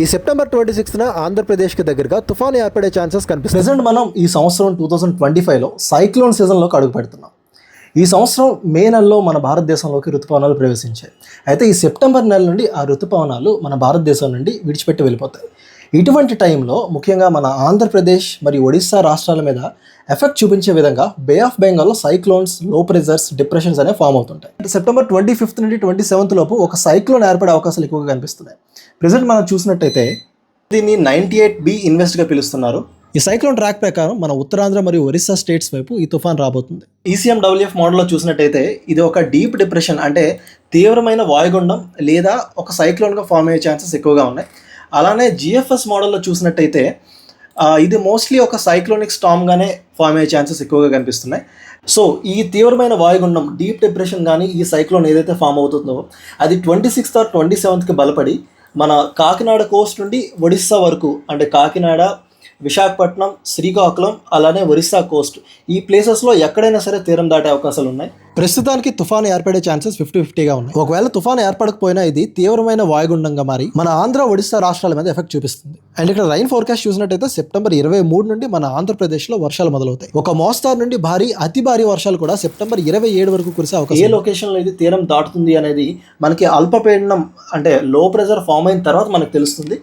ఈ సెప్టెంబర్ 26న ఆంధ్రప్రదేశ్కి దగ్గరగా తుఫాను ఏర్పడే ఛాన్సెస్ కనిపిస్తుంది. ప్రెజెంట్ మనం ఈ సంవత్సరం 2025లో సైక్లోన్ సీజన్లోకి అడుగు పెడుతున్నాం. ఈ సంవత్సరం మే నెలలో మన భారతదేశంలోకి ఋతుపవనాలు ప్రవేశించాయి. అయితే ఈ సెప్టెంబర్ నెల నుండి ఆ ఋతుపవనాలు మన భారతదేశం నుండి విడిచిపెట్టి వెళ్ళిపోతాయి. ఇటువంటి టైంలో ముఖ్యంగా మన ఆంధ్రప్రదేశ్ మరియు ఒడిశా రాష్ట్రాల మీద ఎఫెక్ట్ చూపించే విధంగా బే ఆఫ్ బెంగాల్లో సైక్లోన్స్, లో ప్రెజర్స్, డిప్రెషన్స్ అనేవి ఫామ్ అవుతుంటాయి. సెప్టెంబర్ 25 నుండి 27 లోపు ఒక సైక్లోన్ ఏర్పడే అవకాశాలు ఎక్కువగా కనిపిస్తున్నాయి. ప్రెజెంట్ మనం చూసినట్టయితే దీన్ని 98B ఇన్వెస్ట్గా పిలుస్తున్నారు. ఈ సైక్లోన్ ట్రాక్ ప్రకారం మన ఉత్తరాంధ్ర మరియు ఒరిస్సా స్టేట్స్ వైపు ఈ తుఫాన్ రాబోతుంది. ECMWF మోడల్లో చూసినట్టయితే ఇది ఒక డీప్ డిప్రెషన్, అంటే తీవ్రమైన వాయుగుండం లేదా ఒక సైక్లోన్గా ఫామ్ అయ్యే ఛాన్సెస్ ఎక్కువగా ఉన్నాయి. అలానే GFS మోడల్లో చూసినట్టయితే ఇది మోస్ట్లీ ఒక సైక్లోనిక్ స్టామ్గానే ఫామ్ అయ్యే ఛాన్సెస్ ఎక్కువగా కనిపిస్తున్నాయి. సో ఈ తీవ్రమైన వాయుగుండం, డీప్ డిప్రెషన్ కానీ ఈ సైక్లోన్ ఏదైతే ఫామ్ అవుతుందో అది 26th or 27th బలపడి మన కాకినాడ కోస్ట్ నుండి ఒడిస్సా వరకు, అంటే కాకినాడ, విశాఖపట్నం, శ్రీకాకుళం, అలానే ఒరిస్సా కోస్ట్, ఈ ప్లేసెస్లో ఎక్కడైనా సరే తీరం దాటే అవకాశాలు ఉన్నాయి. ప్రస్తుతానికి తుఫాను ఏర్పడే ఛాన్సెస్ 50-50గా ఉన్నాయి. ఒకవేళ తుఫాను ఏర్పడకపోయినా ఇది తీవ్రమైన వాయుగుండంగా మారి మన ఆంధ్ర, ఒడిస్సా రాష్ట్రాల మీద ఎఫెక్ట్ చూపిస్తుంది. అండ్ ఇక్కడ రైన్ ఫోర్కాస్ట్ చూసినట్టయితే సెప్టెంబర్ 23 నుండి మన ఆంధ్రప్రదేశ్లో వర్షాలు మొదలవుతాయి. ఒక మోస్తారు నుండి భారీ, అతి భారీ వర్షాలు కూడా సెప్టెంబర్ 27 వరకు కురిసే అవకాశం. ఏ లొకేషన్లో ఇది తీరం దాటుతుంది అనేది మనకి అల్పపీడనం, అంటే లో ప్రెజర్ ఫామ్ అయిన తర్వాత మనకు తెలుస్తుంది.